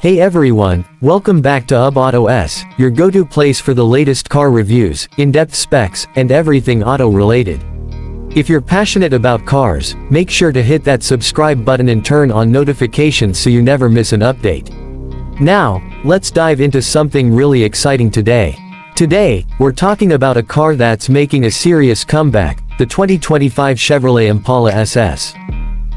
Hey everyone, welcome back to UbAutoS, your go-to place for the latest car reviews, in-depth specs, and everything auto-related. If you're passionate about cars, make sure to hit that subscribe button and turn on notifications so you never miss an update. Now, let's dive into something really exciting today. Today, we're talking about a car that's making a serious comeback, the 2025 Chevrolet Impala SS.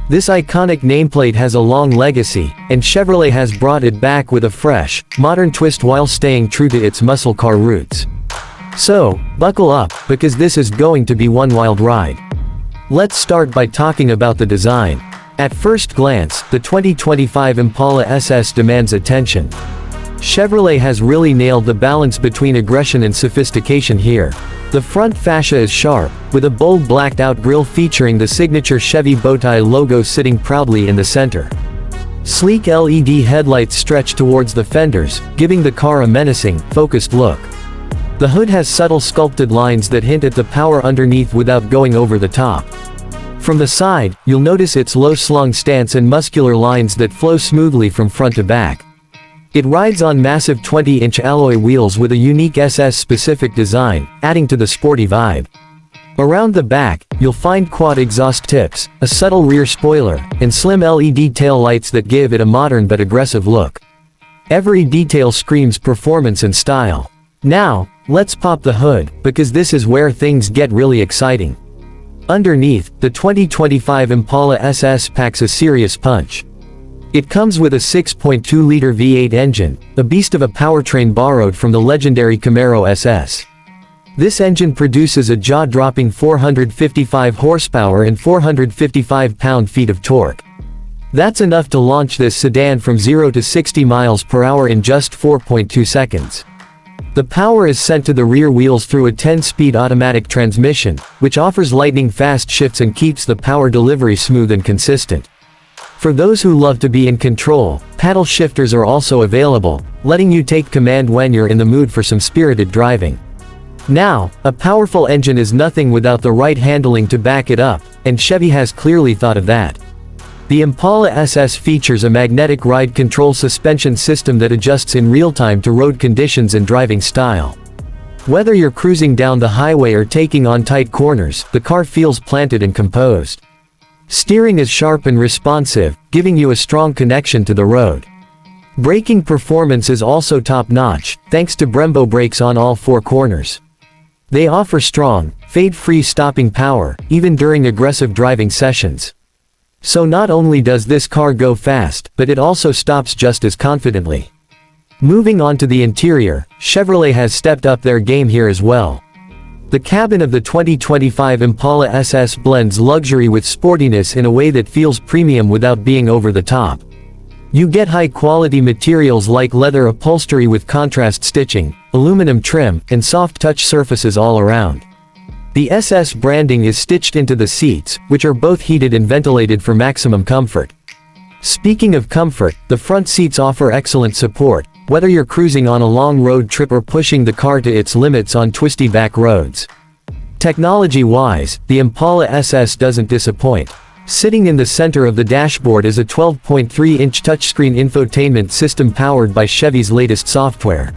This iconic nameplate has a long legacy, and Chevrolet has brought it back with a fresh, modern twist while staying true to its muscle car roots. So, buckle up, because this is going to be one wild ride. Let's start by talking about the design. At first glance, the 2025 Impala SS demands attention. Chevrolet has really nailed the balance between aggression and sophistication here. The front fascia is sharp, with a bold blacked-out grille featuring the signature Chevy bowtie logo sitting proudly in the center. Sleek LED headlights stretch towards the fenders, giving the car a menacing, focused look. The hood has subtle sculpted lines that hint at the power underneath without going over the top. From the side, you'll notice its low-slung stance and muscular lines that flow smoothly from front to back. It rides on massive 20-inch alloy wheels with a unique SS-specific design, adding to the sporty vibe. Around the back, you'll find quad exhaust tips, a subtle rear spoiler, and slim LED tail lights that give it a modern but aggressive look. Every detail screams performance and style. Now, let's pop the hood, because this is where things get really exciting. Underneath, the 2025 Impala SS packs a serious punch. It comes with a 6.2-liter V8 engine, a beast of a powertrain borrowed from the legendary Camaro SS. This engine produces a jaw-dropping 455 horsepower and 455 pound-feet of torque. That's enough to launch this sedan from 0 to 60 miles per hour in just 4.2 seconds. The power is sent to the rear wheels through a 10-speed automatic transmission, which offers lightning-fast shifts and keeps the power delivery smooth and consistent. For those who love to be in control, paddle shifters are also available, letting you take command when you're in the mood for some spirited driving. Now, a powerful engine is nothing without the right handling to back it up, and Chevy has clearly thought of that. The Impala SS features a magnetic ride control suspension system that adjusts in real time to road conditions and driving style. Whether you're cruising down the highway or taking on tight corners, the car feels planted and composed. Steering is sharp and responsive, giving you a strong connection to the road. Braking performance is also top-notch, thanks to Brembo brakes on all four corners. They offer strong, fade-free stopping power, even during aggressive driving sessions. So not only does this car go fast, but it also stops just as confidently. Moving on to the interior, Chevrolet has stepped up their game here as well. The cabin of the 2025 Impala SS blends luxury with sportiness in a way that feels premium without being over the top. You get high-quality materials like leather upholstery with contrast stitching, aluminum trim, and soft touch surfaces all around. The SS branding is stitched into the seats, which are both heated and ventilated for maximum comfort. Speaking of comfort, the front seats offer excellent support, whether you're cruising on a long road trip or pushing the car to its limits on twisty back roads. Technology-wise, the Impala SS doesn't disappoint. Sitting in the center of the dashboard is a 12.3-inch touchscreen infotainment system powered by Chevy's latest software.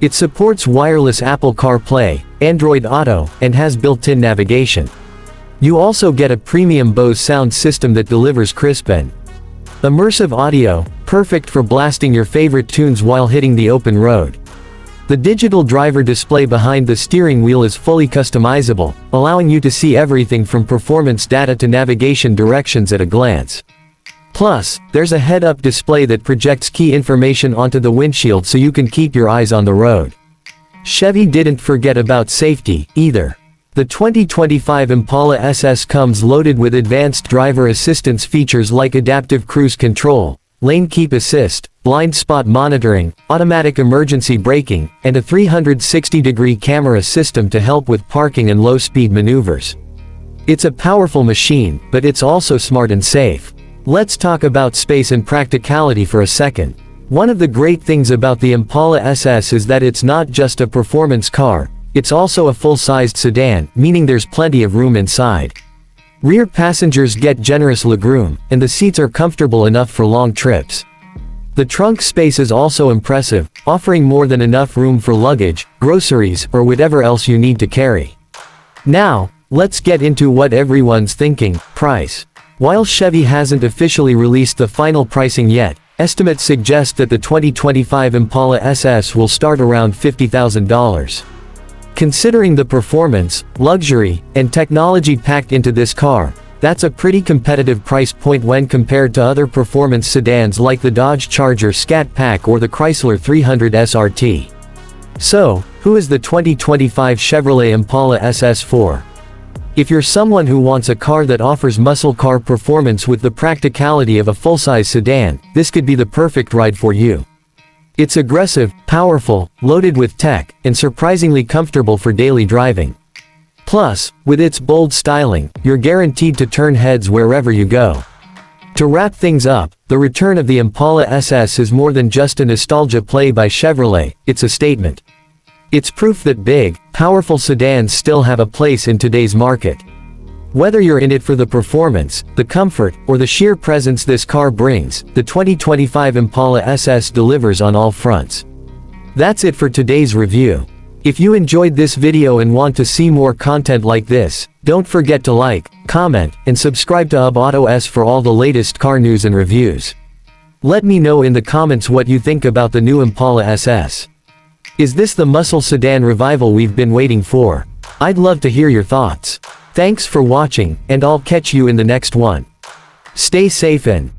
It supports wireless Apple CarPlay, Android Auto, and has built-in navigation. You also get a premium Bose sound system that delivers crisp and immersive audio, perfect for blasting your favorite tunes while hitting the open road. The digital driver display behind the steering wheel is fully customizable, allowing you to see everything from performance data to navigation directions at a glance. Plus, there's a head-up display that projects key information onto the windshield so you can keep your eyes on the road. Chevy didn't forget about safety, either. The 2025 Impala SS comes loaded with advanced driver assistance features like adaptive cruise control, lane keep assist, blind spot monitoring, automatic emergency braking, and a 360-degree camera system to help with parking and low-speed maneuvers. It's a powerful machine, but it's also smart and safe. Let's talk about space and practicality for a second. One of the great things about the Impala SS is that it's not just a performance car, it's also a full-sized sedan, meaning there's plenty of room inside. Rear passengers get generous legroom, and the seats are comfortable enough for long trips. The trunk space is also impressive, offering more than enough room for luggage, groceries, or whatever else you need to carry. Now, let's get into what everyone's thinking: price. While Chevy hasn't officially released the final pricing yet, estimates suggest that the 2025 Impala SS will start around $50,000. Considering the performance, luxury, and technology packed into this car, that's a pretty competitive price point when compared to other performance sedans like the Dodge Charger Scat Pack or the Chrysler 300 SRT. So, who is the 2025 Chevrolet Impala SS for? If you're someone who wants a car that offers muscle car performance with the practicality of a full-size sedan, this could be the perfect ride for you. It's aggressive, powerful, loaded with tech, and surprisingly comfortable for daily driving. Plus, with its bold styling, you're guaranteed to turn heads wherever you go. To wrap things up, the return of the Impala SS is more than just a nostalgia play by Chevrolet, it's a statement. It's proof that big, powerful sedans still have a place in today's market. Whether you're in it for the performance, the comfort, or the sheer presence this car brings, the 2025 Impala SS delivers on all fronts. That's it for today's review. If you enjoyed this video and want to see more content like this, don't forget to like, comment, and subscribe to UbAutoS for all the latest car news and reviews. Let me know in the comments what you think about the new Impala SS. Is this the muscle sedan revival we've been waiting for? I'd love to hear your thoughts. Thanks for watching, and I'll catch you in the next one. Stay safe and